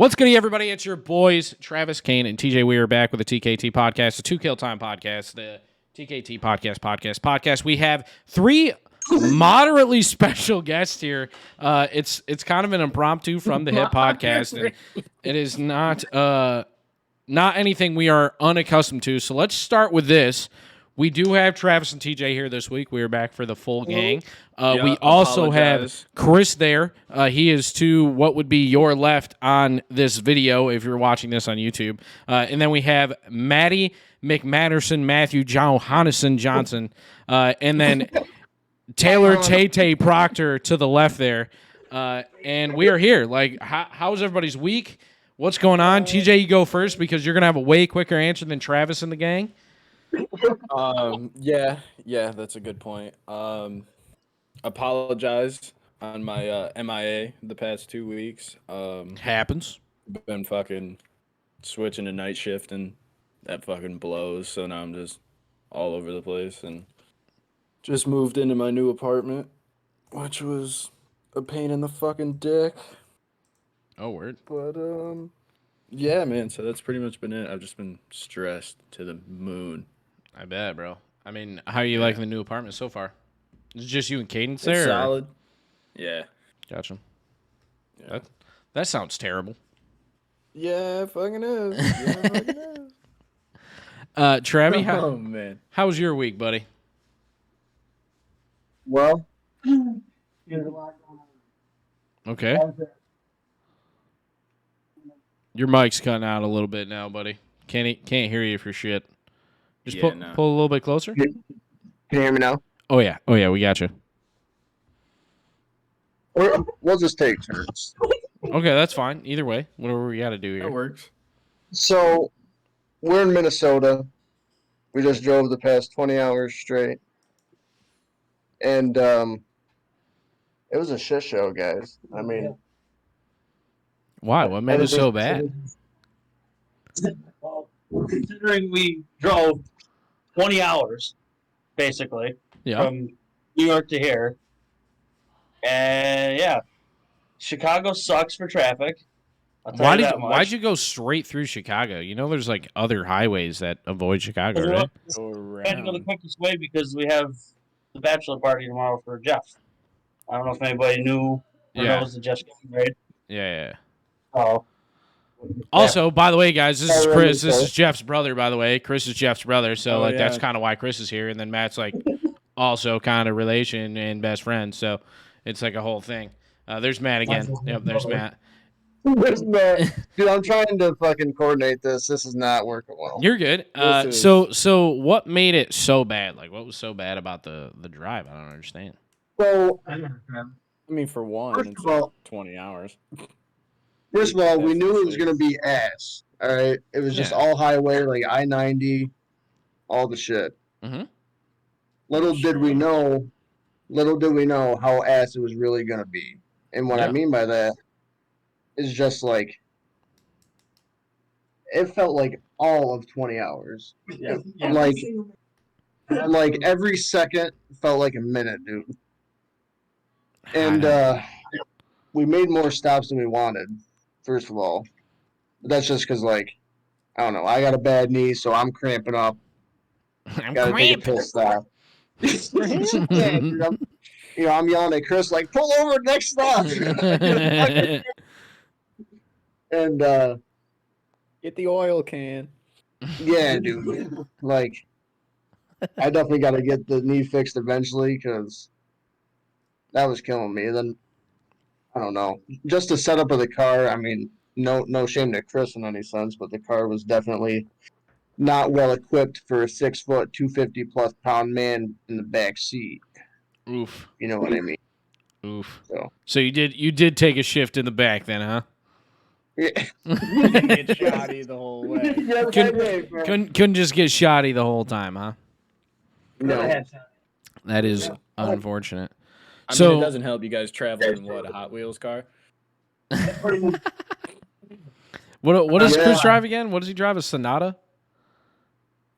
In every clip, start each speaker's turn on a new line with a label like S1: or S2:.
S1: What's good, everybody? It's your boys, Travis, Kain, and TJ. We are back with the TKT podcast, the 2 Kill Time podcast, the TKT podcast. We have three moderately special guests here. It's kind of an impromptu from the Hip podcast, and it is not anything we are unaccustomed to. So let's start with this. We do have Travis and TJ here this week. We are back for the full gang. We also have Chris there. He is to what would be your left on this video if you're watching this on YouTube. And then we have Maddie McMatterson, Matthew Johannesson Johnson, and then Taylor Tay Proctor to the left there. And we are here. Like, how's everybody's week? What's going on? TJ, you go first because you're going to have a way quicker answer than Travis and the gang.
S2: Yeah, that's a good point. Apologize on my MIA the past 2 weeks.
S1: Happens.
S2: Been fucking switching to night shift and that fucking blows. So now I'm just all over the place and just moved into my new apartment, which was a pain in the fucking dick.
S1: Oh, word.
S2: But yeah, man. So that's pretty much been it. I've just been stressed to the moon.
S1: I bet, bro. I mean, how are you liking the new apartment so far? Is it just you and Cadence there?
S2: It's solid. Yeah.
S1: Gotcha.
S2: Yeah.
S1: That sounds terrible.
S2: Yeah, it fucking is. Yeah, it fucking is.
S1: Travi,
S2: Oh, man.
S1: how was your week, buddy?
S3: Well, there's a lot going on.
S1: Okay. Your mic's cutting out a little bit now, buddy. Can't hear you for shit. Just pull a little bit closer.
S3: Can you hear me now?
S1: Oh yeah, we got you.
S3: We'll just take turns.
S1: Okay, that's fine. Either way, whatever we got to do here.
S2: That works.
S3: So, we're in Minnesota. We just drove the past 20 hours straight. And it was a shit show, guys. I mean...
S1: Why? What made it so bad?
S4: Well, considering we drove 20 hours, basically, from New York to here. And, yeah, Chicago sucks for traffic.
S1: Why'd you go straight through Chicago? You know there's, like, other highways that avoid Chicago, right?
S4: We had to go the quickest way because we have the bachelor party tomorrow for Geoff. I don't know if anybody knew or knows that Geoff's getting married.
S1: Yeah.
S4: Oh.
S1: Also, by the way, guys, this is Chris. This is Jeff's brother, by the way. Chris is Jeff's brother, so that's kind of why Chris is here. And then Matt's like also kind of relation and best friend, so it's like a whole thing. There's Matt again. Yep, there's Matt.
S3: There's Matt. Dude, I'm trying to fucking coordinate this. This is not working well.
S1: You're good. So what made it so bad? Like, what was so bad about the drive? I don't understand.
S3: So,
S2: I mean, for one,
S3: first
S2: it's
S3: of all,
S2: 20 hours.
S3: First of all, we knew it was going to be ass, all right? It was just all highway, like I-90, all the shit.
S1: Mm-hmm.
S3: Little did we know how ass it was really going to be. And what I mean by that is just like, it felt like all of 20 hours.
S4: Yeah.
S3: Like every second felt like a minute, dude. And we made more stops than we wanted. First of all, but that's just because, like, I don't know. I got a bad knee, so I'm cramping up. Gotta take a pill stop. I'm yelling at Chris like, "Pull over, next stop!" And
S2: Get the oil can.
S3: yeah, dude. Like, I definitely got to get the knee fixed eventually because that was killing me. And then I don't know. Just the setup of the car, I mean, no shame to Chris in any sense, but the car was definitely not well equipped for a 6 foot, 250+ pound man in the back seat.
S1: Oof.
S3: You know what I mean?
S1: Oof.
S3: So
S1: you did take a shift in the back then, huh?
S3: yeah.
S2: Get shoddy the whole way.
S3: Yeah,
S1: Couldn't just get shoddy the whole time, huh?
S3: No.
S1: That is unfortunate.
S2: I mean, it doesn't help you guys travel in a Hot Wheels car.
S1: What does Chris drive again? What does he drive? A Sonata?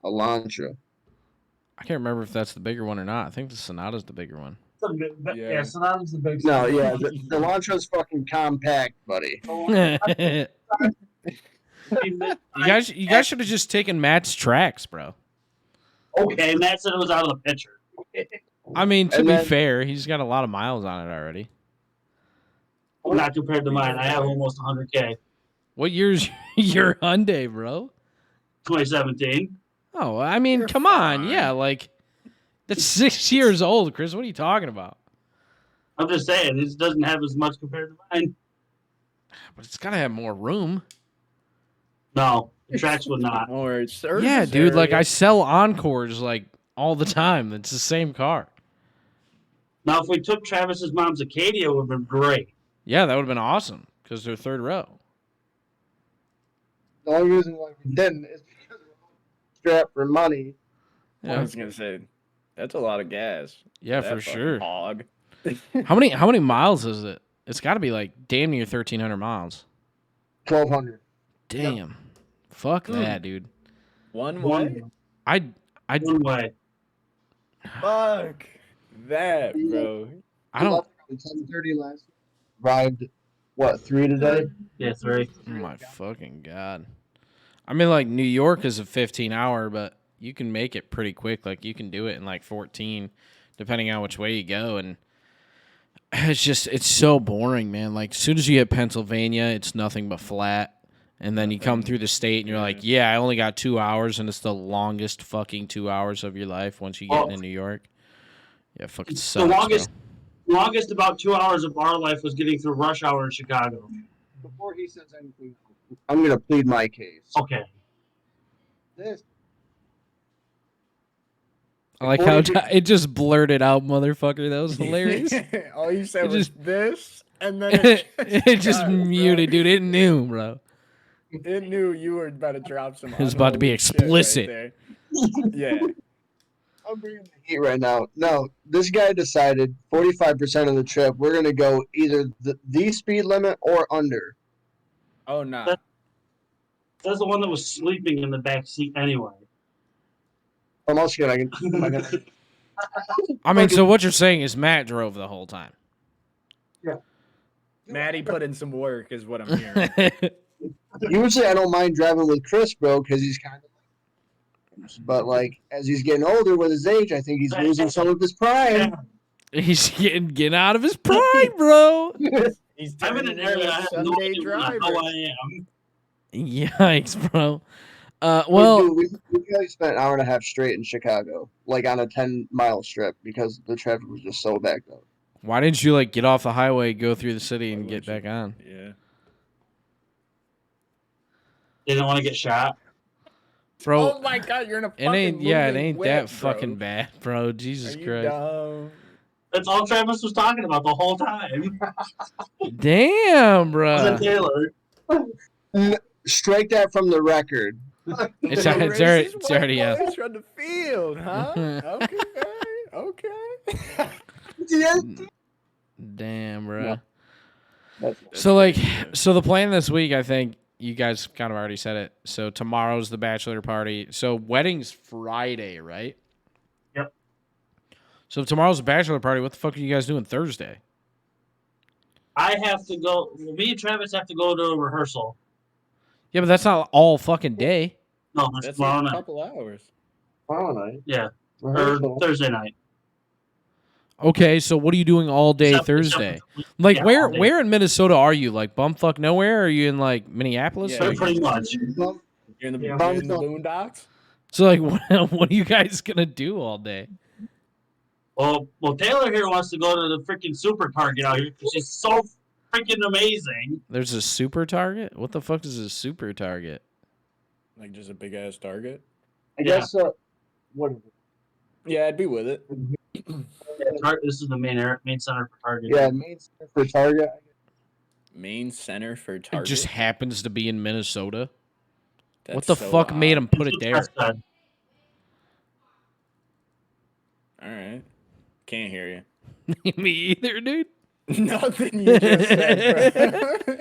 S3: Elantra.
S1: I can't remember if that's the bigger one or not. I think the Sonata's the bigger one.
S4: Sonata's the big.
S3: No, yeah, the Elantra's fucking compact, buddy.
S4: I
S1: You guys should have just taken Matt's tracks, bro.
S4: Okay, Matt said it was out of the picture.
S1: I mean, to be fair, he's got a lot of miles on it already.
S4: Not compared to mine. I have almost 100K.
S1: What year's your Hyundai, bro?
S4: 2017.
S1: Oh, I mean, come on. Yeah, like, that's 6 years old, Chris. What are you talking about?
S4: I'm just saying, it doesn't have as much compared to mine.
S1: But it's got to have more room.
S4: No, the tracks would not.
S1: Yeah, dude, like, I sell Encores, like, all the time. It's the same car.
S4: Now, if we took Travis's mom's Acadia, it would have been great.
S1: Yeah, that would have been awesome because they're third row.
S3: The only reason why we didn't is because we're strapped for money.
S2: I was gonna say, that's a lot of gas.
S1: Yeah, for sure.
S2: Hog.
S1: How many miles is it? It's got to be like damn near 1,300 miles.
S3: 1,200.
S1: Damn. Yep. Fuck that, dude.
S2: One way.
S4: One way.
S2: Fuck that, bro.
S1: I don't.
S3: 10:30 last. Arrived, what, 3 today?
S4: Yeah, 3.
S1: Oh my fucking god. I mean, like, New York is a 15-hour, but you can make it pretty quick. Like, you can do it in like 14, depending on which way you go. And it's so boring, man. Like, as soon as you hit Pennsylvania, it's nothing but flat. And then you come through the state and you're like, yeah, I only got 2 hours, and it's the longest fucking 2 hours of your life once you get into New York. Yeah, fucking sucks.
S4: The longest about 2 hours of our life was getting through rush hour in Chicago.
S3: Before he says anything, I'm going to plead my case.
S4: Okay.
S1: I like how it just blurted out, motherfucker. That was hilarious.
S2: All you said was this, and then
S1: it just muted, dude. It knew, bro.
S2: It knew you were about to drop some.
S1: It was about to be explicit.
S2: Right yeah.
S3: I'm bringing the heat right now. No, this guy decided 45% of the trip we're going to go either the speed limit or under.
S2: Oh, no.
S4: That's the one that was sleeping in the back seat anyway.
S3: I'm also going
S1: I mean, so what you're saying is Matt drove the whole time.
S3: Yeah.
S2: Maddie put in some work is what I'm hearing.
S3: Usually I don't mind driving with Chris, bro, because he's kind of but, like, as he's getting older with his age, I think he's losing some of his pride.
S1: He's getting out of his pride, bro.
S4: I'm in an area I have no idea how I am.
S1: Yikes, bro. Well,
S3: we probably spent an hour and a half straight in Chicago, like on a 10-mile strip, because the traffic was just so backed up.
S1: Why didn't you, like, get off the highway, go through the city, and get back on?
S2: Yeah.
S4: They didn't want to get shot.
S1: Bro,
S2: oh my god, you're in a fucking
S1: it ain't
S2: whip,
S1: that
S2: bro.
S1: fucking bad, bro. Jesus Christ.
S2: Dumb?
S4: That's all Travis was talking about the whole time.
S1: Damn, bro.
S4: Taylor.
S3: Strike that from the record.
S1: It's already up.
S2: From the field, huh? Okay.
S1: Damn, bro.
S3: Yeah.
S1: So the plan this week, I think you guys kind of already said it. So tomorrow's the bachelor party. So wedding's Friday, right?
S4: Yep.
S1: So if tomorrow's the bachelor party, what the fuck are you guys doing Thursday?
S4: I have to go. Me and Travis have to go to a rehearsal.
S1: Yeah, but that's not all fucking day.
S4: No, that's tomorrow night.
S2: A couple hours.
S3: Tomorrow night?
S4: Yeah. Or Thursday night.
S1: Okay, so what are you doing all day Thursday? Like, where in Minnesota are you? Like, bumfuck nowhere? Or are you in, like, Minneapolis?
S4: Yeah, pretty much.
S2: You're in the boondocks?
S1: So, like, what are you guys going to do all day?
S4: Well, Taylor here wants to go to the freaking Super Target out here because she's so freaking amazing.
S1: There's a Super Target? What the fuck is a Super Target?
S2: Like, just a big-ass Target?
S3: I guess, what is it?
S2: Yeah, I'd be with it.
S4: This is the main center for Target.
S3: Yeah, main center for Target.
S2: Main center for Target?
S1: It just happens to be in Minnesota.
S2: That's
S1: what the
S2: so
S1: fuck
S2: odd.
S1: made him put it there?
S2: All right. Can't hear you.
S1: Me either, dude.
S2: Nothing you just said, bro.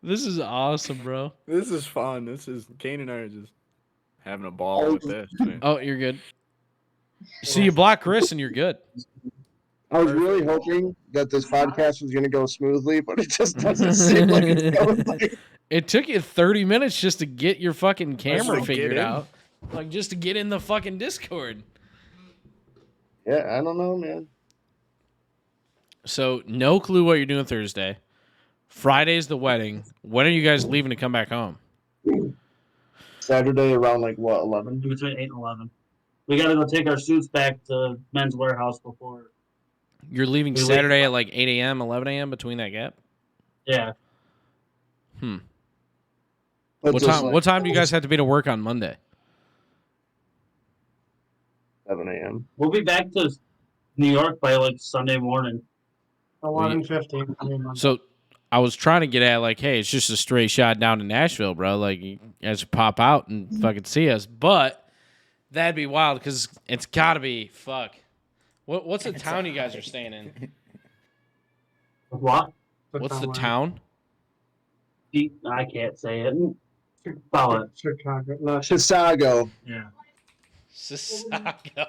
S1: This is awesome, bro.
S2: This is fun. Kain and I are just having a ball with this.
S1: Oh, you're good. So you block Chris and you're good.
S3: I was really hoping that this podcast was going to go smoothly, but it just doesn't seem like it's going.
S1: It took you 30 minutes just to get your fucking camera
S2: Just to
S1: figured
S2: get in.
S1: out. Like, just to get in the fucking Discord.
S3: Yeah, I don't know, man.
S1: So, no clue what you're doing Thursday. Friday's the wedding. When are you guys leaving to come back home?
S3: Saturday around like what, 11?
S4: Between 8 and 11. We got to go take our suits back to Men's Warehouse before.
S1: You're leaving
S4: We leave-
S1: Saturday at like 8 a.m., 11 a.m. between that gap?
S4: Yeah.
S3: But
S1: What
S3: just
S1: time?
S3: like
S1: What time do you guys have to be to work on Monday?
S3: 7 a.m.
S4: We'll be back to New York by like Sunday morning.
S5: 11:50.
S1: So I was trying to get at like, hey, it's just a straight shot down to Nashville, bro. Like, you guys pop out and fucking see us. But that'd be wild because it's got to be What's the town you guys are staying in?
S4: What?
S1: What's the town?
S4: I can't say it. Spell it.
S5: Chicago. No,
S3: Chicago.
S4: Yeah.
S1: Sasago.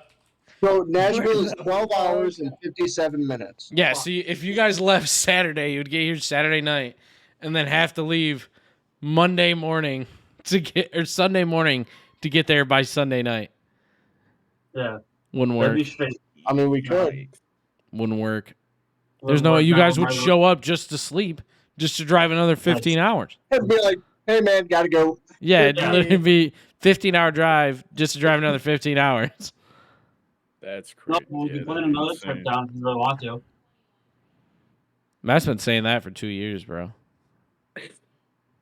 S3: So Nashville is 12 hours and 57 minutes.
S1: Yeah, see, if you guys left Saturday, you'd get here Saturday night and then have to leave Monday morning or Sunday morning to get there by Sunday night.
S4: Yeah.
S1: Wouldn't
S4: That'd
S1: work.
S4: be straight.
S3: I mean, we could.
S1: Wouldn't work. There's no way you guys would show up just to sleep, just to drive another 15 hours.
S3: It'd be like, hey, man, gotta go.
S1: Yeah, it'd literally be 15-hour drive just to drive another 15 hours.
S2: That's
S4: No,
S2: crazy.
S4: we'll be planning another trip down if you really want to.
S1: Matt's been saying that for 2 years, bro.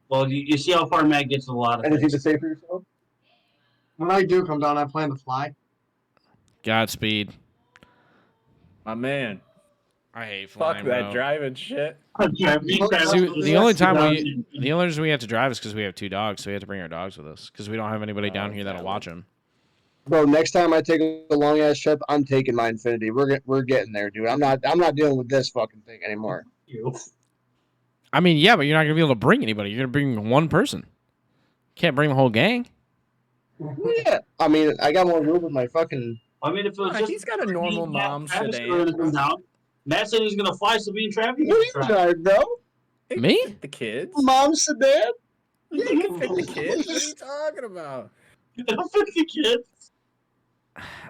S4: Well, you see how far Matt gets with a lot of
S3: Anything
S4: things.
S3: to say for yourself?
S5: When I do come down, I plan to fly.
S1: Godspeed.
S2: My man.
S1: I hate
S2: Fuck
S1: flying,
S2: that
S1: bro.
S2: driving shit.
S1: See, the only reason we have to drive is because we have 2 dogs, so we have to bring our dogs with us because we don't have anybody down here that'll watch them.
S3: Bro, next time I take a long ass trip, I'm taking my Infinity. We're getting there, dude. I'm not dealing with this fucking thing anymore.
S1: I mean, yeah, but you're not gonna be able to bring anybody. You're gonna bring one person. Can't bring the whole gang.
S3: Yeah, I mean, I got more room with my fucking.
S4: I mean, if it was
S2: Nah,
S4: just
S2: he's got a normal
S4: me, Matt,
S2: mom
S4: Travis
S2: sedan.
S4: were gonna come down. Matt said he was gonna fly, so me and Travis
S3: What are you driving, bro?
S1: Me?
S2: The kids?
S3: Mom sedan?
S2: You can fit the kids? What are you talking about?
S4: Don't fit the kids.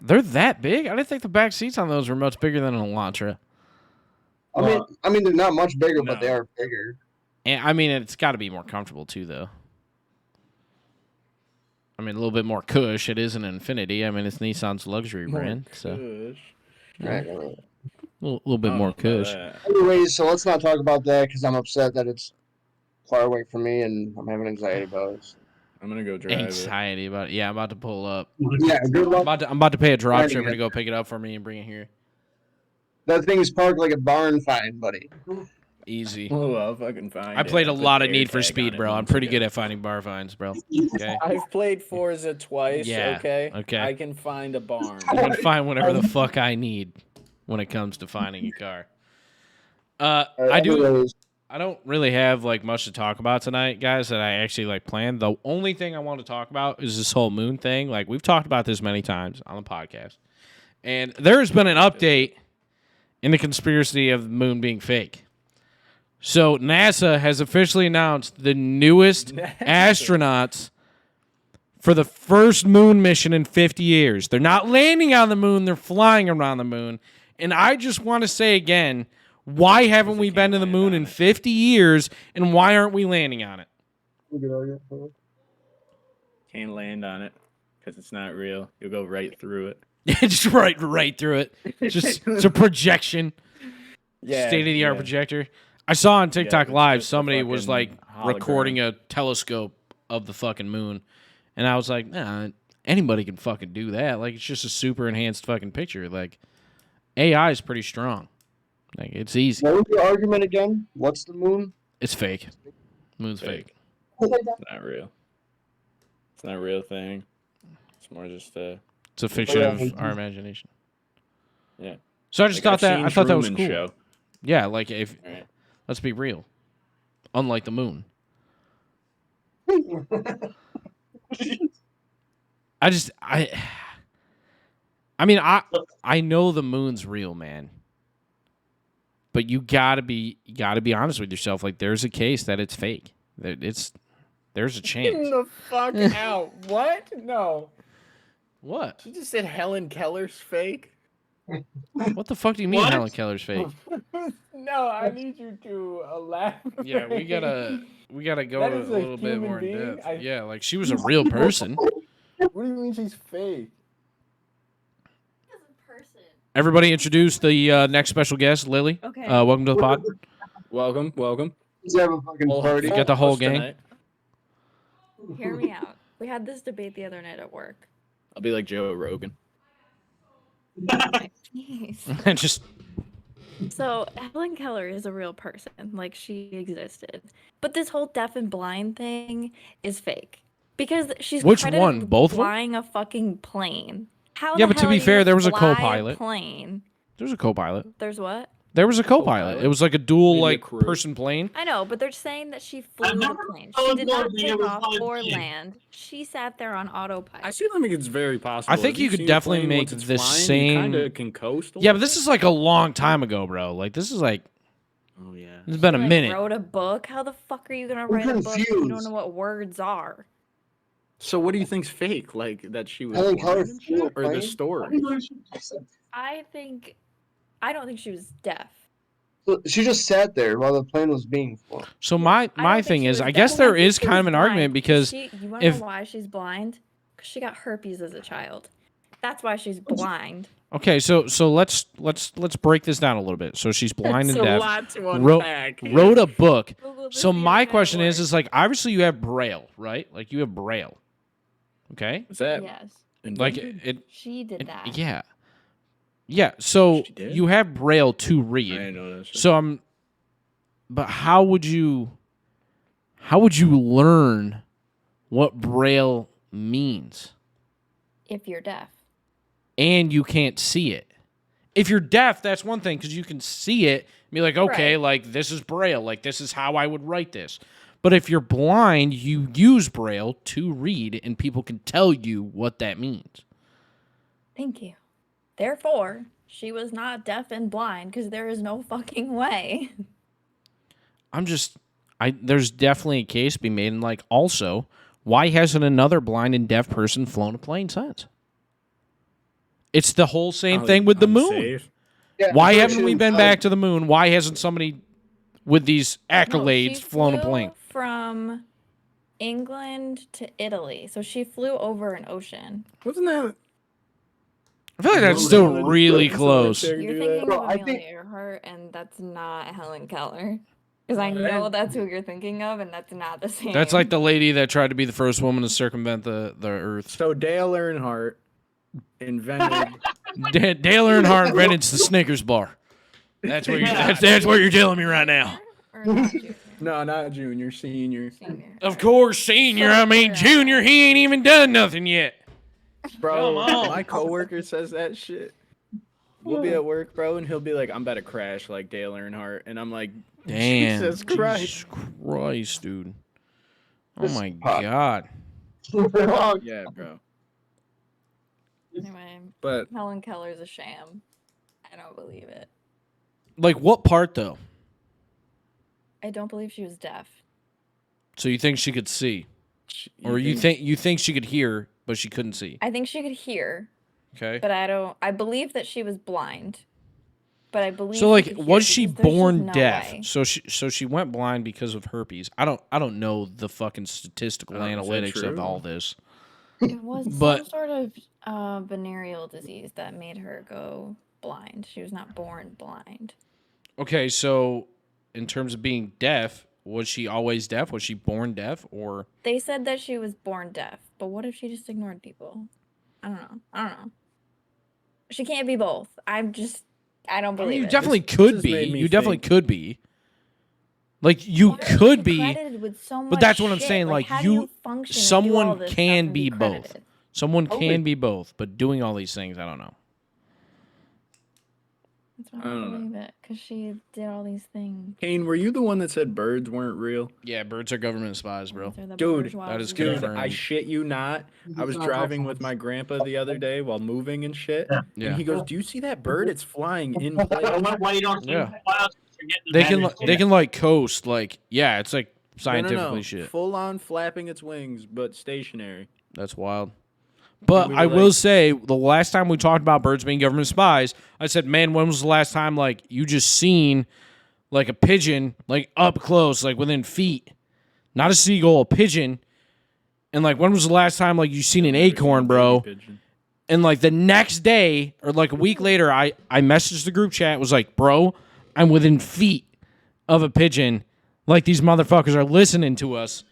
S1: They're that big? I didn't think the back seats on those were much bigger than an Elantra.
S3: I mean, they're not much bigger, but
S2: No.
S3: they are bigger.
S1: And I mean, it's got to be more comfortable too, though. I mean, a little bit more cush. It is an Infinity. I mean, it's Nissan's luxury brand, so
S2: Gosh.
S3: Right.
S1: a little bit
S2: I don't
S1: more
S2: know about
S1: cush.
S2: that.
S3: Anyways, so let's not talk about that because I'm upset that it's far away from me and I'm having anxiety about it.
S2: I'm gonna go drive it.
S1: Anxiety about it. Yeah, I'm about to pull up.
S3: Yeah, good luck.
S1: I'm about to pay a drop
S3: Finding
S1: shipper
S3: it.
S1: to go pick it up for me and bring it here.
S3: That thing is parked like a barn find, buddy.
S1: Easy.
S2: Oh, I'll fucking find
S1: I
S2: it.
S1: played a
S2: Put
S1: lot
S2: the
S1: of Need for
S2: AirTag on
S1: Speed,
S2: it
S1: bro. I'm
S2: once
S1: pretty
S2: again.
S1: good at finding bar finds, bro. Okay.
S2: I've played Forza twice,
S1: Yeah,
S2: okay?
S1: okay.
S2: I can find a barn.
S1: I can find whatever the fuck I need when it comes to finding a car. I do.
S3: Anyways,
S1: I don't really have like much to talk about tonight, guys, that I actually like planned. The only thing I want to talk about is this whole moon thing. Like we've talked about this many times on the podcast. And there has been an update in the conspiracy of the moon being fake. So NASA has officially announced the newest astronauts for the first moon mission in 50 years. They're not landing on the moon, they're flying around the moon. And I just want to say again, why haven't we been to the moon in 50 years, and why aren't we landing on it?
S2: Can't land on it because it's not real. You'll go right through it.
S1: Just right through it. Just it's a projection,
S2: Yeah,
S1: state-of-the-art
S2: yeah.
S1: projector. I saw on TikTok
S2: it's
S1: Live
S2: just a
S1: somebody was
S2: fucking
S1: like
S2: hologram.
S1: recording a telescope of the fucking moon, and I was like, nah, anybody can fucking do that. Like it's just a super enhanced fucking picture. Like AI is pretty strong. Like it's easy.
S3: what was your argument again? What's the moon?
S1: It's fake. Moon's fake.
S2: It's not real. It's not a real thing. It's more just a
S1: It's a fiction of our imagination.
S2: yeah.
S1: So I just thought that I thought that was cool.
S2: Show.
S1: Yeah, like if
S2: Right.
S1: let's be real. Unlike the moon. I mean I know the moon's real, man. But you gotta be honest with yourself. Like, there's a case that it's fake. There's a chance.
S2: Get the fuck out. What? No.
S1: What?
S2: You just said Helen Keller's fake?
S1: What the fuck do you mean
S4: What?
S1: Helen Keller's fake?
S2: No, I need you to elaborate.
S1: Yeah, we gotta go
S2: That
S1: a
S2: is a
S1: little bit
S2: human
S1: more in
S2: being?
S1: depth. Yeah, like she was a real person.
S2: What do you mean she's fake?
S1: Everybody introduce the next special guest, Lily.
S6: Okay.
S1: Welcome to the pod.
S2: Welcome.
S3: Let's have a fucking party.
S1: You got the whole
S2: Host
S1: gang?
S2: tonight.
S6: Hear me out. We had this debate the other night at work.
S2: I'll be like Joe Rogan.
S6: Jeez.
S1: Just
S6: So Helen Keller is a real person, like she existed. But this whole deaf and blind thing is fake because she's
S1: Which
S6: credited
S1: one?
S6: with
S1: Both of them?
S6: flying a fucking plane. How
S1: Yeah,
S6: the
S1: but to
S6: hell
S1: be
S6: do
S1: fair,
S6: you
S1: there was a
S6: fly
S1: co-pilot.
S6: plane.
S1: there's a co-pilot.
S6: There's what?
S1: There was a co-pilot.
S2: Co-pilot?
S1: It was like a dual
S2: Maybe a
S1: like
S2: crew.
S1: person plane.
S6: I know, but they're saying that she flew
S4: I've
S6: the
S4: never
S6: plane.
S4: heard
S6: She did not
S4: of being
S6: take
S4: able to
S6: off
S4: fly a
S6: or
S4: plane.
S6: land. She sat there on autopilot.
S2: I still think it's very possible.
S1: I think you could definitely make the same-
S2: Kind of can coast. a
S1: Yeah, but
S2: little
S1: this is like a long time ago, bro. Like this is like
S2: bit. Oh yeah.
S1: it's been a
S6: She, like,
S1: minute.
S6: wrote a book. How the fuck are you gonna
S3: I'm
S6: write a book if you don't
S3: confused.
S6: know what words are?
S2: So what do you think's fake? Like that she was
S3: Helen
S2: blind
S3: Keller
S2: and
S3: flew a
S2: shit? Or the
S3: plane?
S2: story?
S6: I don't think she was deaf.
S3: So she just sat there while the plane was being flown.
S1: So
S6: I
S1: my
S6: don't think
S1: thing
S6: she
S1: is,
S6: was
S1: I
S6: deaf.
S1: guess
S6: I
S1: there
S6: think
S1: is
S6: she
S1: kind
S6: was
S1: of an
S6: blind
S1: argument because
S6: you want
S1: if-
S6: to know why she's blind? Because she got herpes as a child. That's why she's blind.
S1: okay, so let's break this down a little bit. So she's blind and
S2: It's a
S1: deaf.
S2: lot to
S1: Wrote,
S2: unpack here.
S1: wrote a book.
S6: Google this
S1: So
S6: the
S1: my
S6: other night
S1: question
S6: at
S1: is
S6: work.
S1: like obviously you have Braille, right? Like you have Braille. Okay?
S2: Is that
S6: Yes,
S1: Like
S2: invented?
S1: it
S6: she did that.
S1: yeah. Yeah, so
S2: She did?
S1: you have Braille to
S2: I
S1: read.
S2: didn't know that.
S1: So but how would you learn what Braille means?
S6: If you're deaf,
S1: And you can't see it. If you're deaf, that's one thing because you can see it and be like, okay,
S6: Right.
S1: like this is Braille, like this is how I would write this. But if you're blind, you use Braille to read and people can tell you what that means.
S6: thank you. Therefore, she was not deaf and blind because there is no fucking way.
S1: There's definitely a case to be made. And like, also, why hasn't another blind and deaf person flown a plane since? It's the whole same thing with the moon.
S2: Unsafe.
S3: Yeah,
S1: Why
S3: so
S1: haven't
S3: she
S1: we
S3: didn't
S1: been
S3: fly.
S1: back to the moon? Why hasn't somebody with these
S6: No,
S1: accolades
S6: she
S1: flown a
S6: flew
S1: plane?
S6: from England to Italy. So she flew over an ocean.
S2: Wasn't that?
S1: I feel like that's
S2: No,
S1: still
S2: no,
S1: really
S2: no,
S1: close.
S2: no, no.
S6: You're
S2: do
S6: thinking
S2: that?
S3: Bro,
S6: of
S3: I
S6: Amelia
S3: think-
S6: Earhart, and that's not Helen Keller. Because I know that's who you're thinking of, and that's not the same.
S1: That's like the lady that tried to be the first woman to circumvent the Earth.
S2: So Dale Earnhardt invented.
S1: Dale Earnhardt invented the Snickers bar. That's what you're. That's what you're telling me right now.
S6: Or not Junior,
S2: No, not junior, senior.
S6: senior.
S1: Of course, senior. I mean, junior. He ain't even done nothing yet.
S2: Bro,
S1: Come on.
S2: my coworker says that shit. We'll be at work, bro, and he'll be like, "I'm about to crash like Dale Earnhardt," and I'm like,
S1: Damn.
S2: Jesus Christ.
S1: Jesus Christ, dude. Oh
S3: This
S1: my
S3: pop.
S1: God.
S2: "Yeah, bro."
S6: Anyway,
S2: But
S6: Helen Keller's a sham. I don't believe it.
S1: Like what part though?
S6: I don't believe she was deaf.
S1: So you think she could see, or you think she could hear, but she couldn't see?
S6: I think she could hear,
S1: Okay.
S6: but I believe that she was blind. But I believe
S1: So
S6: she
S1: like,
S6: could hear
S1: was she
S6: because there's just
S1: born
S6: no
S1: deaf?
S6: way.
S1: So she went blind because of herpes. I don't know the fucking statistical
S2: Oh, is that
S1: analytics of
S2: true?
S1: all this.
S6: It was
S1: But-
S6: some sort of venereal disease that made her go blind. She was not born blind.
S1: Okay, so in terms of being deaf, was she always deaf? Was she born deaf, or
S6: They said that she was born deaf, but what if she just ignored people? I don't know. She can't be both. I don't
S1: I mean,
S6: believe
S1: you
S6: it.
S1: definitely
S2: This
S1: could
S2: has
S1: be.
S2: made me
S1: You definitely
S2: think.
S1: could be. Like you
S6: Why are
S1: could
S6: you
S1: be.
S6: credited with so
S1: but
S6: much
S1: that's what I'm
S6: shit?
S1: saying, like,
S6: how do
S1: you-
S6: function and do all
S1: someone
S6: this stuff
S1: can
S6: and
S1: be both.
S6: credited?
S1: Someone
S3: Oh,
S1: can
S3: wait.
S1: be both, but doing all these things, I don't know.
S6: That's why I
S2: I don't
S6: don't
S2: know.
S6: believe it, because she did all these things.
S2: Kane, were you the one that said birds weren't real?
S1: Yeah, birds are government spies, bro.
S6: They're the
S2: Dude,
S6: bourgeois
S1: that is
S6: elite.
S2: Dude,
S1: Confirmed.
S2: I shit you not. I was driving with my grandpa the other day while moving and shit.
S4: Yeah.
S1: Yeah.
S2: And he goes, "Do you see that bird? It's flying in place."
S4: Why you don't see
S1: Yeah.
S4: why else
S1: they can like coast, like, yeah, it's like scientifically
S2: No.
S1: shit.
S2: Full on flapping its wings, but stationary.
S1: That's wild. But
S2: we
S1: I
S2: were
S1: will
S2: like-
S1: say, the last time we talked about birds being government spies, I said, man, when was the last time, like, you just seen, like, a pigeon, like, up close, like, within feet? Not a seagull, a pigeon. And, like, when was the last time, like, you seen an
S2: Never seen a
S1: acorn,
S2: baby
S1: bro?
S2: pigeon.
S1: And, like, the next day, or, like, a week later, I messaged the group chat, was like, bro, I'm within feet of a pigeon. Like, these motherfuckers are listening to us.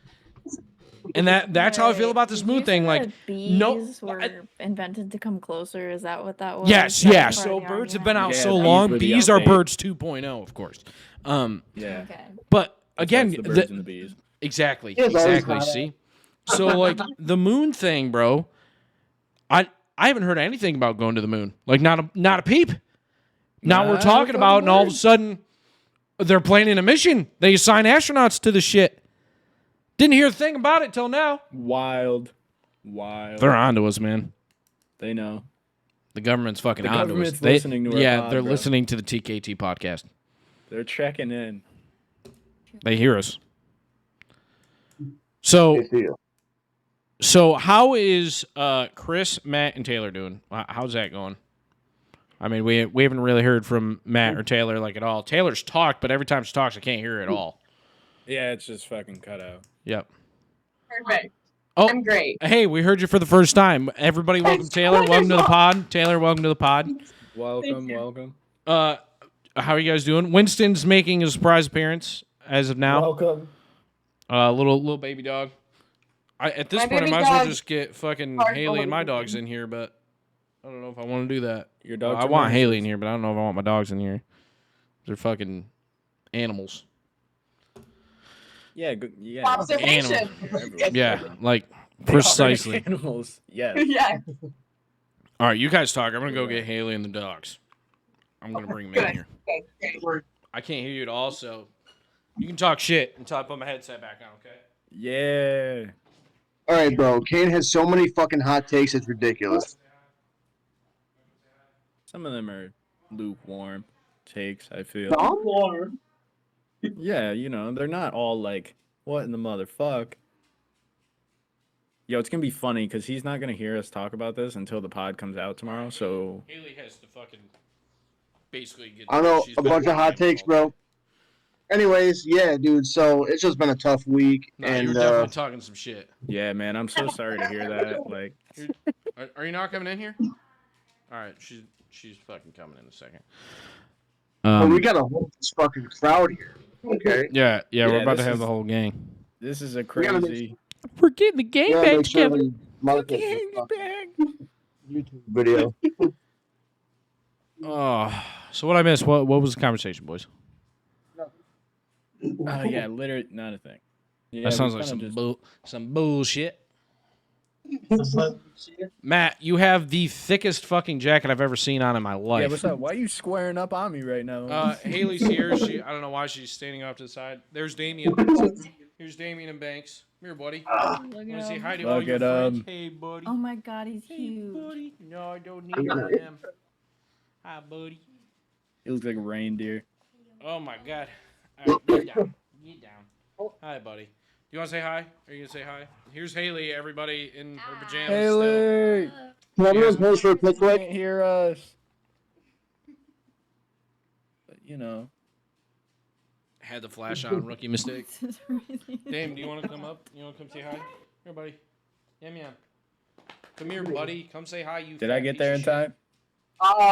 S1: And that's how I feel about this
S6: Did you
S1: moon thing.
S6: say
S1: Like,
S6: that
S1: no,
S6: bees were invented to come closer. Is that what that was?
S1: yes,
S6: That was
S1: yeah.
S6: part of
S1: So
S6: the
S1: birds have
S6: argument?
S1: been out
S2: Yeah,
S1: so
S2: bees
S1: long.
S2: were the
S1: Bees are
S2: update.
S1: birds 2.0, of course.
S2: Yeah.
S6: Okay.
S1: But
S2: That's why
S1: again,
S2: it's the birds and the bees.
S1: exactly,
S3: He has always
S1: exactly.
S3: got it.
S1: See, so like the moon thing, bro. I haven't heard anything about going to the moon. Like not a peep. Now we're
S2: Not a
S1: talking
S2: fucking
S1: about, and all of a
S2: word.
S1: sudden they're planning a mission. They assign astronauts to the shit. Didn't hear a thing about it till now.
S2: Wild.
S1: They're onto us, man.
S2: They know.
S1: The government's fucking
S2: The
S1: onto us.
S2: government's listening to our
S1: yeah,
S2: pod,
S1: they're
S2: bro.
S1: listening to the TKT podcast.
S2: They're checking in.
S1: They hear us. So,
S3: They see you.
S1: how is Chris, Matt, and Taylor doing? How's that going? I mean, we haven't really heard from Matt or Taylor like at all. Taylor's talked, but every time she talks, I can't hear her at all.
S2: Yeah, it's just fucking cut out.
S1: Yep.
S7: Perfect.
S1: Oh,
S7: I'm great.
S1: hey, we heard you for the first time. Everybody, welcome Taylor. Welcome to the pod. Taylor, welcome to the pod.
S2: Welcome,
S7: you.
S2: welcome.
S1: How are you guys doing? Winston's making a surprise appearance as of now.
S2: Welcome.
S1: Little baby dog. At this
S7: My
S1: point, I
S7: baby
S1: might as well
S7: dog
S1: just get fucking
S7: hard
S1: Haley and my
S7: believing.
S1: dogs in here, but I don't know if I want to do that.
S2: Your dogs
S1: I
S2: are
S1: want Haley
S2: menaces.
S1: in here, but I don't know if I want my dogs in here. They're fucking animals.
S2: Yeah, good. Yeah.
S7: Observation.
S1: Yeah, like
S2: They are
S1: precisely.
S2: Animals. Yeah.
S7: Yeah.
S1: All right, you guys talk. I'm gonna go get Haley and the dogs. I'm gonna bring them in here.
S7: Okay.
S1: I can't hear you at all, so you can talk shit until I put my headset back on. Okay.
S2: Yeah.
S3: All right, bro. Kane has so many fucking hot takes. It's ridiculous.
S2: Some of them are lukewarm takes, I feel.
S4: Warm.
S2: Yeah, you know, they're not all like, what in the motherfuck? Yo, it's gonna be funny because he's not gonna hear us talk about this until the pod comes out tomorrow. So
S1: Haley has to fucking basically get.
S3: I know
S1: she's
S3: a
S1: been
S3: bunch of hot
S1: crying
S3: takes,
S1: all
S3: bro.
S1: day.
S3: Anyways, yeah, dude. So it's just been a tough week,
S1: No, you
S3: and
S1: were definitely talking some shit.
S2: yeah, man, I'm so sorry to hear that. Like,
S1: Are you not coming in here? All right, she's fucking coming in a second.
S3: well, we gotta hold this fucking crowd here. Okay.
S1: Yeah, we're
S2: Yeah,
S1: about to
S2: this
S1: have
S2: is-
S1: the whole gang.
S2: this is a
S3: gotta make-
S2: crazy.
S1: We're getting the gang
S3: We gotta
S1: back
S3: make sure
S1: together.
S3: we market this fucking YouTube video.
S1: Oh, so what I missed? What was the conversation, boys?
S2: Yeah, literally not a thing. Yeah,
S1: That sounds
S2: we
S1: like
S2: kinda
S1: some bullshit. Matt, you have the thickest fucking jacket I've ever seen on in my
S2: Yeah,
S1: life.
S2: what's up? Why are you squaring up on me right now?
S1: Haley's here. I don't know why she's standing off to the side. There's Damien. Here's Damien and Banks. Come here, buddy.
S6: Look
S1: Want to say
S6: at
S1: hi
S6: him.
S1: to all
S2: Look
S1: your
S2: at
S1: friends?
S2: 'em.
S1: Hey, buddy.
S6: Oh my god, he's
S1: Hey,
S6: huge.
S1: buddy. No, I don't need him. Hi, buddy.
S2: He looks like a reindeer.
S1: Oh my god. All right, get down. Get down. Hi, buddy. You want to say hi? Are you gonna say hi? Here's Haley. Everybody in her pajamas. Still.
S2: Haley,
S3: Can everyone pose for a quick
S2: you
S3: click?
S2: can't hear us. But, you know,
S1: Had the flash on. Rookie mistake.
S6: This is really-
S1: Dame, do you want to come up? You want to come say hi? Here, buddy. Yum yum. Come here, buddy. Come say hi. You.
S2: did I
S1: fat
S2: get
S1: piece
S2: there
S1: of
S2: in
S1: shit.
S2: time?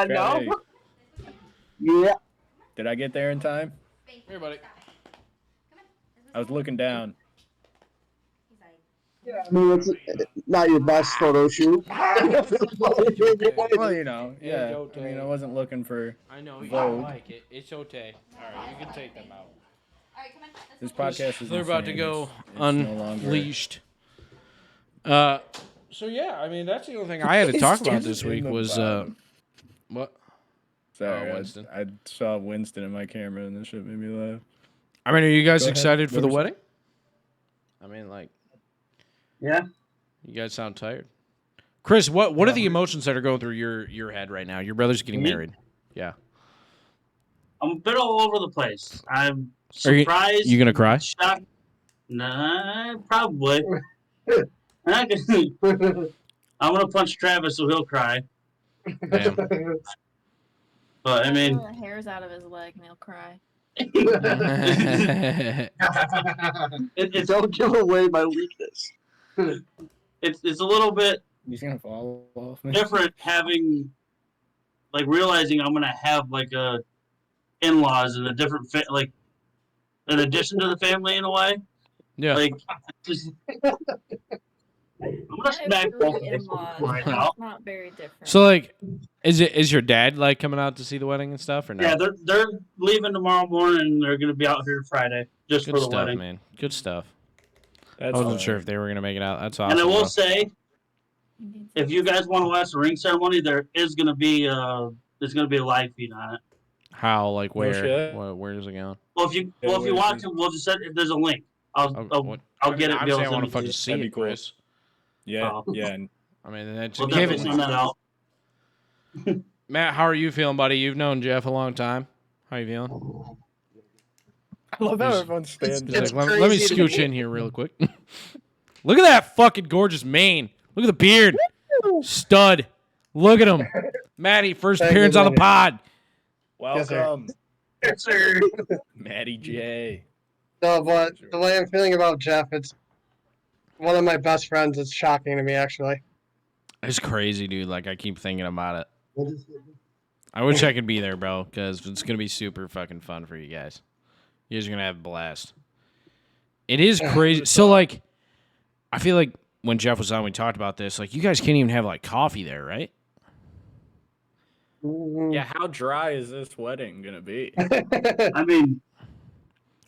S7: No.
S2: Hey,
S3: Yeah.
S2: did I get there in time?
S1: Here, buddy.
S2: I was looking down.
S3: I mean, it's not your best photo shoot.
S2: Well, you know,
S1: Yeah,
S2: yeah.
S1: don't
S2: I mean, I
S1: tell.
S2: wasn't looking for.
S1: I know you
S2: Vogue.
S1: don't like it. It's okay. All right, you can take them out.
S2: This podcast is.
S1: They're about to
S2: insane.
S1: go
S2: It's no longer-
S1: unleashed. So yeah, I mean that's the only thing I had to talk about this
S2: In
S1: week
S2: the
S1: was
S2: bottom.
S1: what?
S2: Sorry,
S1: Oh, Winston.
S2: I saw Winston in my camera and this shit made me laugh.
S1: I mean, are you guys
S2: Go ahead.
S1: excited for the
S2: What was
S1: wedding? I mean, like,
S5: Yeah.
S1: you guys sound tired. Chris, what are the emotions that are going through your head right now? Your brother's getting
S4: Me?
S1: married. Yeah.
S4: I'm a bit all over the place. I'm
S1: Are
S4: surprised.
S1: you gonna cry?
S4: Shocked. Nah, probably. I'm gonna punch Travis so he'll cry.
S1: Damn.
S4: But I mean,
S6: the hair's out of his leg and he'll cry.
S4: it's
S3: Don't give away my weakness.
S4: it's a little bit
S2: He's gonna fall off.
S4: different having like realizing I'm gonna have like in-laws and a different like an addition to the family in a way.
S1: Yeah.
S4: Like just I'm gonna smack both of them right now.
S6: It's not very different.
S1: So like, is your dad like coming out to see the wedding and stuff or no?
S4: Yeah, they're leaving tomorrow morning and they're gonna be out here Friday just
S1: Good
S4: for the
S1: stuff,
S4: wedding.
S1: man. Good stuff.
S2: That's
S1: I wasn't
S2: fine.
S1: sure if they were gonna make it out. That's awesome.
S4: And I will
S1: bro.
S4: say, if you guys want to watch the ring ceremony, there is gonna be there's gonna be a live feed on it.
S1: How like
S2: No
S1: where?
S2: shit.
S1: Where is it going?
S4: Well, if you want to, we'll just set. There's a link. I'll get it.
S1: Obviously, I want to
S4: to
S1: fucking see
S2: That'd
S1: it,
S2: be cool.
S1: Chris.
S2: Yeah,
S4: Oh.
S2: yeah.
S1: I mean, that's
S4: We'll
S1: give
S4: definitely
S1: it.
S4: send that out.
S1: Matt, how are you feeling, buddy? You've known Geoff a long time. How you feeling?
S2: I love how
S1: He's-
S2: everyone stands
S1: He's
S2: up.
S1: like, let me
S3: crazy to
S1: scooch in here real quick. Look at that fucking gorgeous mane. Look at the beard. Stud. Look at him. Maddie, first
S3: Thank
S1: appearance
S3: you,
S1: on the
S3: Maddie.
S1: pod.
S2: Welcome,
S3: Yes, sir.
S2: Maddie J.
S5: No, but the way I'm feeling about Geoff, it's one of my best friends. It's shocking to me, actually.
S1: It's crazy, dude. Like, I keep thinking about it. I wish I could be there, bro, because it's going to be super fucking fun for you guys. You guys are going to have a blast. It is crazy. So, like, I feel like when Geoff was on, we talked about this. Like, you guys can't even have, like, coffee there, right?
S2: Yeah, how dry is this wedding gonna be?
S4: I mean,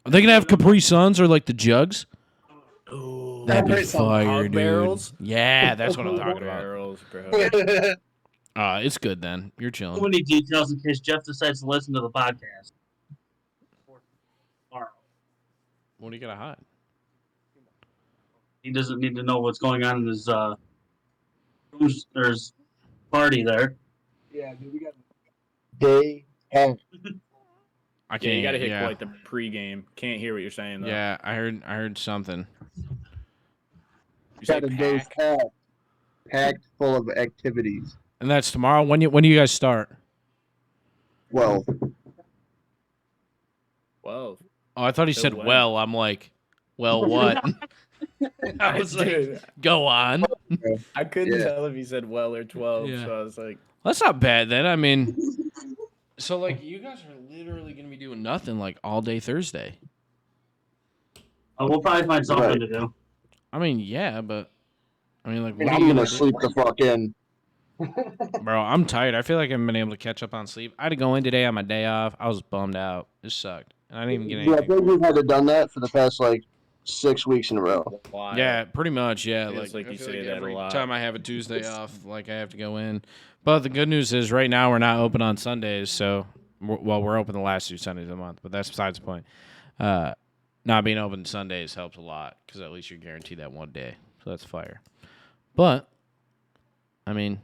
S1: Are they going to have Capri Suns or, like, the jugs?
S2: Ooh,
S1: That'd be
S5: Capri Sun.
S1: fire,
S2: hog
S1: dude.
S2: barrels?
S1: Yeah, that's what I'm talking about.
S2: Barrels, bro.
S1: It's good then. You're
S4: too
S1: chilling.
S4: many details in case Geoff decides to listen to the podcast. Tomorrow.
S1: What do you got to hide?
S4: He doesn't need to know what's going on in his there's party there.
S3: Yeah, dude, we got day and
S1: I can't.
S2: Yeah, you gotta hit
S1: yeah.
S2: like the pregame. Can't hear what you're saying though.
S1: Yeah, I heard something.
S2: You say
S3: got a day
S2: pack.
S3: packed full of activities.
S1: And that's tomorrow. When do you guys start?
S3: Well,
S2: Whoa.
S1: Oh, I thought he
S2: So
S1: said
S2: when?
S1: well. I'm like, well, what? I was like,
S2: Dude,
S1: go on.
S2: I couldn't
S3: Yeah.
S2: tell if he said well or 12,
S1: Yeah.
S2: so I was like,
S1: That's not bad then. I mean, so like you guys are literally gonna be doing nothing like all day Thursday.
S4: We'll probably find something
S3: Right.
S4: to do.
S1: I mean, yeah, but I mean, like, what are
S3: I'm
S1: you
S3: gonna
S1: gonna
S3: sleep the fuck in.
S1: do? Bro, I'm tired. I feel like I haven't been able to catch up on sleep. I had to go in today on my day off. I was bummed out. It sucked. And I didn't even get
S3: Yeah, I
S1: anything.
S3: think we've had to done that for the past like 6 weeks in a row.
S2: why?
S1: Yeah, pretty much. Yeah,
S2: Feels like
S1: I
S2: you
S1: feel
S2: say that a
S1: every
S2: lot.
S1: time I have a Tuesday off, like I have to go in. But the good news is, right now we're not open on Sundays. So, we're open the last 2 Sundays of the month, but that's besides the point. Not being open Sundays helps a lot because at least you're guaranteed that one day. So that's fire. But I mean,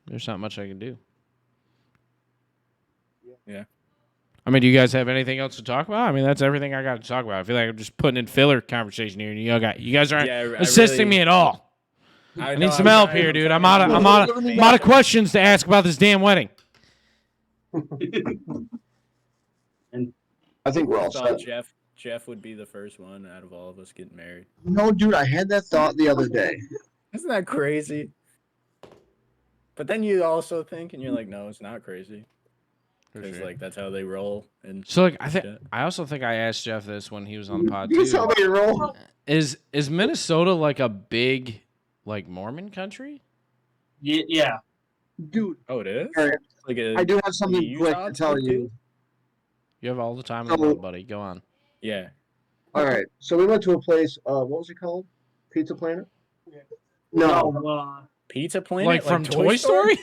S1: there's not much I can do.
S2: Yeah.
S1: I mean, do you guys have anything else to talk about? I mean, that's everything I got to talk about. I feel like I'm just putting in filler conversation here, and you guys aren't
S2: Yeah, I
S1: assisting me at all. I need some help here, dude. I'm out of questions to ask about this damn wedding.
S3: I think we're all
S2: thought
S3: set.
S2: Geoff would be the first one out of all of us getting married.
S3: No, dude, I had that thought the other day.
S2: Isn't that crazy? But then you also think, and you're like, no, it's not crazy. Because like that's how they roll. And
S1: So like
S2: shit.
S1: I also think I asked Geoff this when he was on the pod
S3: That's how
S1: too.
S3: they roll.
S1: Is Minnesota like a big like Mormon country?
S4: Yeah.
S3: Dude,
S2: Oh, it is.
S3: all right,
S2: Like a,
S3: I do have something quick
S2: Utah
S3: to tell
S2: too?
S3: you.
S1: You have all the time in the
S3: So-
S1: world, buddy. Go on.
S2: Yeah.
S3: All right, so we went to a place. What was it called? Pizza Planet? No,
S2: Pizza Planet,
S1: Like from Toy Story?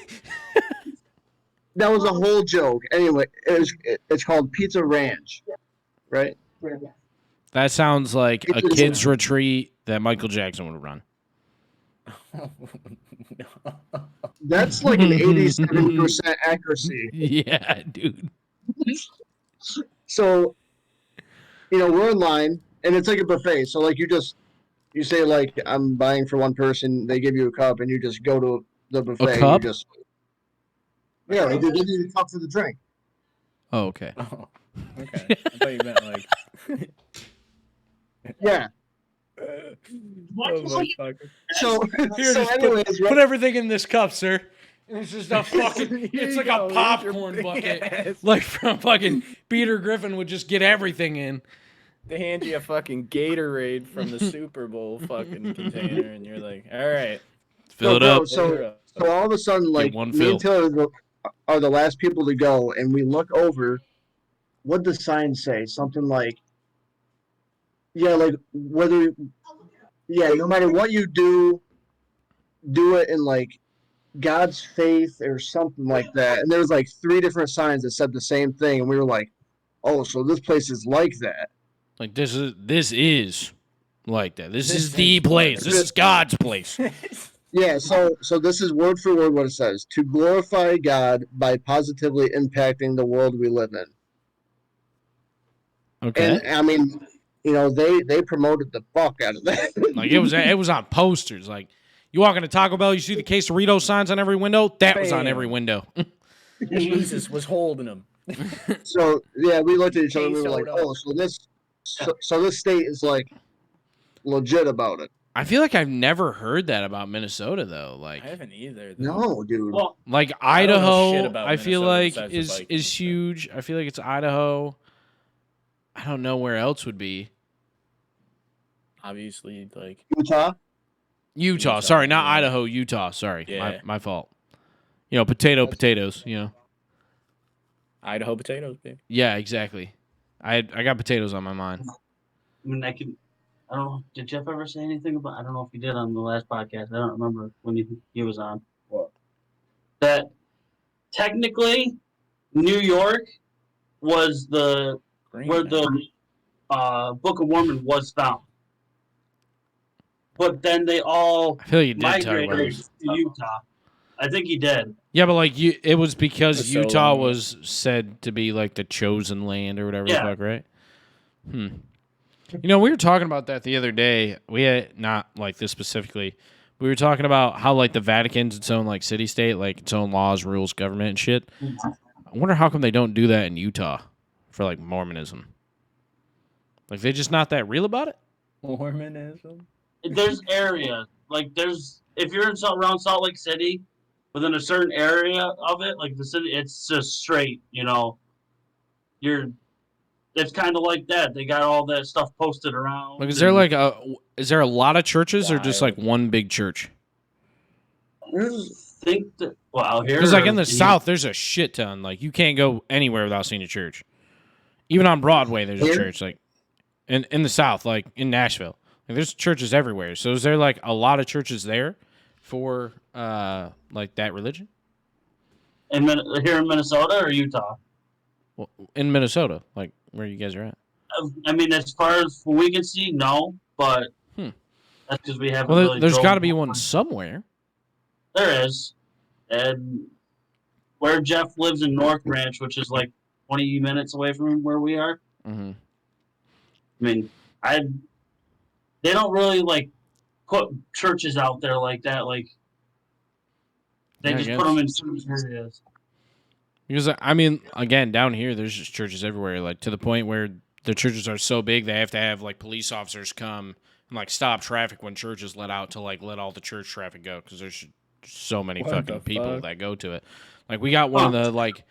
S3: that was a whole joke. Anyway, it's called Pizza Ranch, right?
S1: That sounds like a
S3: It's-
S1: kids retreat that Michael Jackson would run.
S2: No.
S3: That's like an 87% accuracy.
S1: Yeah, dude.
S3: So, we're in line, and it's like a buffet. So, like, you say, like, I'm buying for one person. They give you a cup, and you just go to the buffet.
S1: cup?
S3: Yeah, they give you the cup for the drink.
S1: Oh, okay.
S2: Oh, okay. I thought you meant like.
S3: Yeah.
S2: Oh my fuck.
S3: So,
S1: Here,
S3: so
S1: just
S3: anyways,
S1: put everything in this cup, sir. And it's just a fucking.
S2: Here
S1: It's
S2: you
S1: like
S2: go,
S1: a
S2: here's
S1: popcorn
S2: your
S1: bucket,
S2: ass.
S1: like from fucking Peter Griffin would just get everything in.
S2: They hand you a fucking Gatorade from the Super Bowl fucking container, and you're like, all right.
S1: Fill it
S3: bro,
S1: up.
S3: So all of a sudden, like,
S1: one
S3: me
S1: fill.
S3: and Taylor are the last people to go, and we look over. What'd the sign say? Something like, yeah, like no matter what you do it in like God's faith or something like that. And there was like 3 different signs that said the same thing, and we were like, oh, so this place is like that.
S1: Like this is like that. This is the place. This is God's place.
S3: Yeah, so this is word for word what it says: to glorify God by positively impacting the world we live in.
S1: Okay.
S3: And I mean, they promoted the fuck out of that.
S1: Like it was on posters. Like you walk into Taco Bell, you see the quesarito signs on every window. That was on every window.
S2: Jesus was holding him.
S3: So yeah, we looked at each other and we were like,
S2: Queso.
S3: oh, so this state is like legit about it.
S1: I feel like I've never heard that about Minnesota though. Like
S2: I haven't either.
S3: No, dude.
S4: Well,
S1: like
S2: I don't know shit
S1: Idaho,
S2: about
S1: I feel
S2: Minnesota
S1: like
S2: besides the
S1: is
S2: Vikings,
S1: huge. I feel like it's Idaho. I don't know where else would be.
S2: Obviously, like
S3: Utah.
S1: Utah.
S2: Utah,
S1: Sorry, not
S2: yeah.
S1: Idaho. Utah. Sorry,
S2: Yeah.
S1: my fault. Potatoes.
S2: Idaho potatoes, baby.
S1: Yeah, exactly. I got potatoes on my mind.
S4: I mean, I don't know. Did Geoff ever say anything about? I don't know if he did on the last podcast. I don't remember when he was on. What? That technically, New York was where the Book of Mormon was found, but then they all
S1: I feel you did talk about
S4: migrated
S1: this.
S4: to Utah. I think he did.
S1: Yeah, but like it was because
S2: For so
S1: Utah
S2: long.
S1: was said to be like the chosen land or whatever
S4: Yeah.
S1: the fuck, right? We were talking about that the other day. We had not like this specifically. We were talking about how like the Vatican's its own like city state, like its own laws, rules, government, and shit. I wonder how come they don't do that in Utah for like Mormonism. Like they're just not that real about it.
S2: Mormonism.
S4: There's areas if you're around Salt Lake City, within a certain area of it, like the city, it's just straight. It's kind of like that. They got all that stuff posted around.
S1: Like, is there a lot of churches or just like one big church?
S4: Here,
S1: Because like in the South, there's a shit ton. Like you can't go anywhere without seeing a church. Even on Broadway, there's a church. Like in the South, like in Nashville, like, there's churches everywhere. So is there like a lot of churches there for like that religion?
S4: here in Minnesota or Utah?
S1: Well, in Minnesota, like where you guys are at.
S4: I mean, as far as we can see, no, but that's because we haven't.
S1: Well,
S4: really
S1: there's
S4: drove
S1: got to be
S4: more.
S1: one somewhere.
S4: There is, and where Geoff lives in North Ranch, which is like 20 minutes away from where we are.
S1: Mm-hmm.
S4: I mean, they don't really like put churches out there like that. Like they
S1: Yeah, I
S4: just
S1: guess.
S4: put them in certain areas.
S1: Because I mean, again, down here, there's just churches everywhere. Like to the point where the churches are so big, they have to have like police officers come and like stop traffic when church is let out to like let all the church traffic go because there's so many
S2: What
S1: fucking
S2: the
S1: people
S2: fuck?
S1: that go to it. Like we got one of the like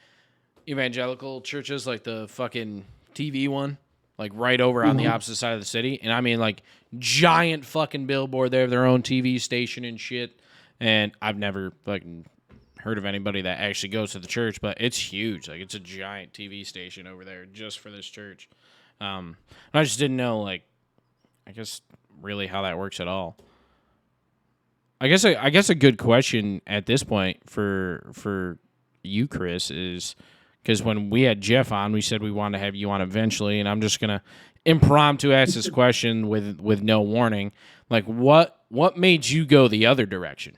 S1: evangelical churches, like the fucking TV one, like right over on the opposite side of the city. And I mean, like giant fucking billboard. They have their own TV station and shit. And I've never fucking heard of anybody that actually goes to the church, but it's huge. Like it's a giant TV station over there just for this church. And I just didn't know, like, I guess really how that works at all. I guess a good question at this point for you, Chris, is because when we had Geoff on, we said we wanted to have you on eventually, and I'm just gonna impromptu ask this question with no warning. Like, what made you go the other direction?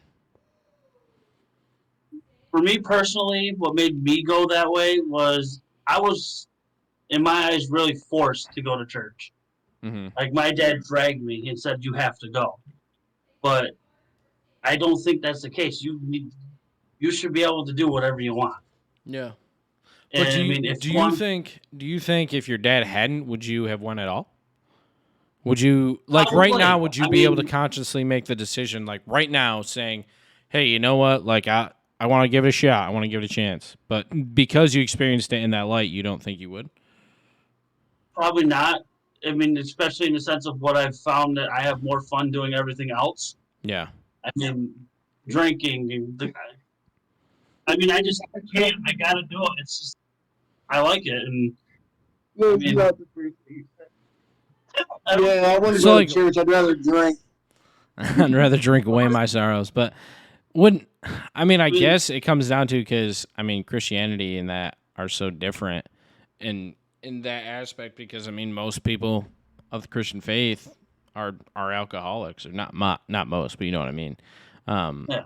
S4: For me personally, what made me go that way was I was in my eyes, really forced to go to church.
S1: Mm-hmm.
S4: Like my dad dragged me and said, "You have to go," but I don't think that's the case. You should be able to do whatever you want.
S1: Yeah.
S4: And
S1: But
S4: I mean, if
S1: do you think if your dad hadn't, would you have won at all? Would you like right now? Would you be able to consciously make the decision, like right now, saying, "Hey, you know what? Like I want to give it a shot. I want to give it a chance." But because you experienced it in that light, you don't think you would?
S4: Probably not. I mean, especially in the sense of what I've found that I have more fun doing everything else.
S1: Yeah.
S4: I mean, drinking. I mean, I can't. I gotta do it. It's just I like it, and I mean,
S3: I wouldn't
S1: So,
S3: go
S1: like-
S3: to church. I'd rather drink.
S1: I'd rather drink away my sorrows, but wouldn't. I mean, I guess it comes down to because I mean, Christianity and that are so different in that aspect. Because I mean, most people of the Christian faith are alcoholics, or not most, but you know what I mean.
S4: Yeah.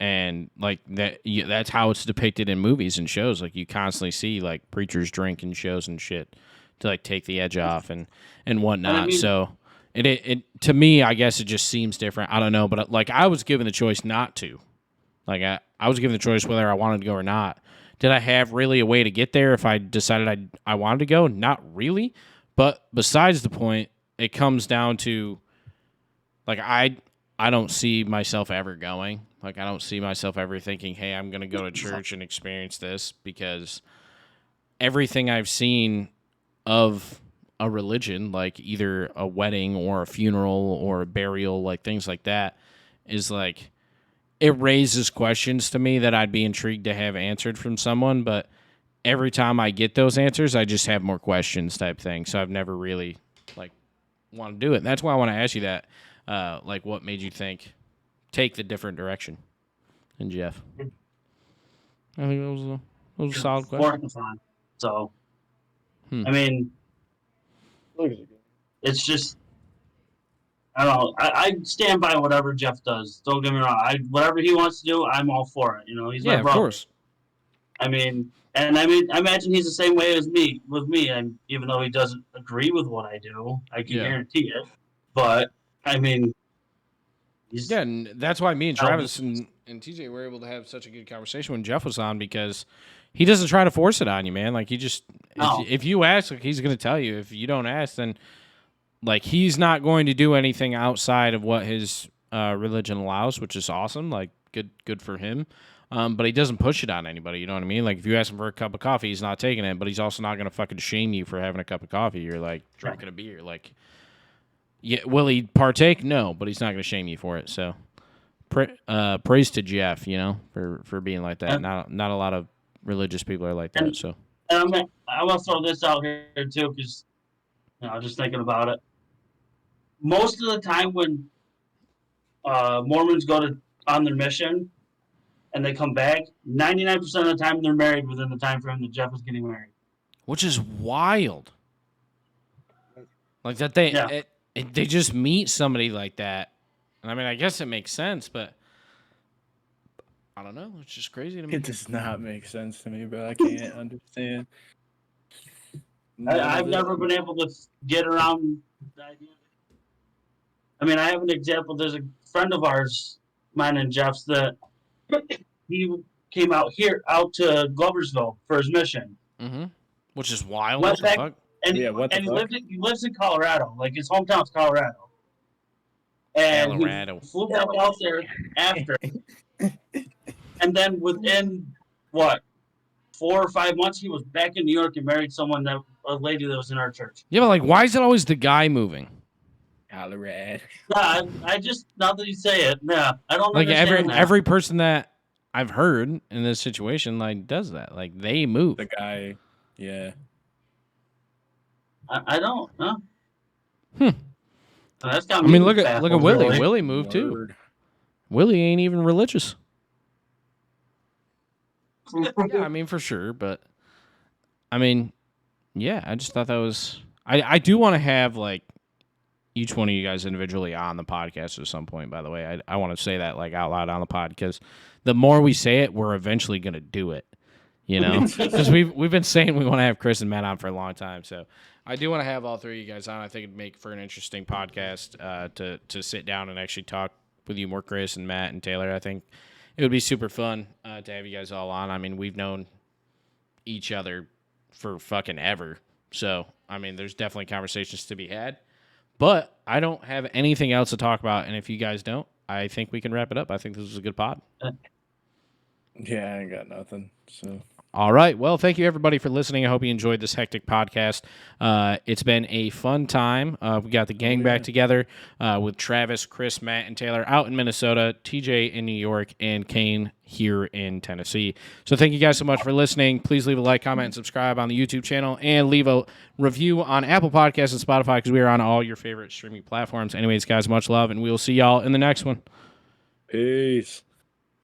S1: And like that's how it's depicted in movies and shows. Like you constantly see like preachers drink in shows and shit to like take the edge off and whatnot.
S4: I mean-
S1: So it to me, I guess it just seems different. I don't know, but like I was given the choice not to. Like I was given the choice whether I wanted to go or not. Did I have really a way to get there if I decided I wanted to go? Not really. But besides the point, it comes down to like I don't see myself ever going. Like I don't see myself ever thinking, "Hey, I'm going to go to church and experience this," because everything I've seen of a religion, like either a wedding or a funeral or a burial, like things like that, is like it raises questions to me that I'd be intrigued to have answered from someone, but every time I get those answers, I just have more questions type thing. So I've never really like want to do it. And that's why I want to ask you that. Like what made you take the different direction? And Geoff, I think that was a solid question.
S4: Working fun. So,
S1: Hmm.
S4: I mean, it's just I don't know. I stand by whatever Geoff does. Don't get me wrong. Whatever he wants to do, I'm all for it. You know, he's my
S1: Of
S4: brother.
S1: course.
S4: I mean, I imagine he's the same way as me. With me, even though he doesn't agree with what I do, I can guarantee it. But I mean,
S1: Yeah, and that's why me and Travis and TJ were able to have such a good conversation when Geoff was on, because he doesn't try to force it on you, man. Like he just if you ask, like, he's going to tell you. If you don't ask, then like he's not going to do anything outside of what his religion allows, which is awesome. Like good for him. But he doesn't push it on anybody. You know what I mean? Like if you ask him for a cup of coffee, he's not taking it. But he's also not going to fucking shame you for having a cup of coffee. You're like drinking a beer. Like, yeah, will he partake? No, but he's not going to shame you for it. So, praise to Geoff, you know, for being like that. Not a lot of religious people are like that. So,
S4: and I want to throw this out here too, because just thinking about it. Most of the time when Mormons go on their mission and they come back, 99% of the time they're married within the time frame that Geoff is getting married.
S1: which is wild. Like that they just meet somebody like that. And I mean, I guess it makes sense, but I don't know. It's just crazy to me.
S2: It does not make sense to me, bro. I can't understand.
S4: I've never been able to get around the idea. I mean, I have an example. There's a friend of ours, mine and Geoff's, that he came out to Gloversville for his mission.
S1: Mm-hmm. Which is wild.
S4: Went
S1: What the
S4: back-
S1: fuck?
S4: And,
S2: Yeah, what the
S4: and
S2: fuck?
S4: he lives in Colorado. Like his hometown's Colorado. And
S1: Colorado.
S4: he flew back out there after. And then within 4 or 5 months, he was back in New York and married a lady that was in our church.
S1: Yeah, but like, why is it always the guy moving?
S2: Colorado.
S4: Yeah, I just now that you say it, yeah, I don't
S1: Like
S4: understand that.
S1: every person that I've heard in this situation like does that. Like they move.
S2: The guy, yeah.
S4: I don't. Huh?
S1: Hmm.
S4: That's got
S1: I
S4: me
S1: mean, look at
S4: baffled,
S1: Willie.
S4: really.
S1: Willie moved too.
S2: Word.
S1: Willie ain't even religious. Yeah, I mean for sure, but I mean, yeah, I just thought that was. I do want to have like each one of you guys individually on the podcast at some point. By the way, I want to say that like out loud on the pod, because the more we say it, we're eventually gonna do it. You know, because we've been saying we want to have Chris and Matt on for a long time. So I do want to have all three of you guys on. I think it'd make for an interesting podcast to sit down and actually talk with you more, Chris and Matt and Taylor. I think it would be super fun to have you guys all on. I mean, we've known each other for fucking ever. So, I mean, there's definitely conversations to be had. But I don't have anything else to talk about. And if you guys don't, I think we can wrap it up. I think this was a good pod.
S2: Yeah, I ain't got nothing. So.
S1: All right. Well, thank you, everybody, for listening. I hope you enjoyed this hectic podcast. It's been a fun time. We got the gang back together with Travis, Chris, Matt, and Taylor out in Minnesota, TJ in New York, and Kain here in Tennessee. So thank you guys so much for listening. Please leave a like, comment, and subscribe on the YouTube channel, and leave a review on Apple Podcasts and Spotify because we are on all your favorite streaming platforms. Anyways, guys, much love, and we will see y'all in the next one.
S2: Peace.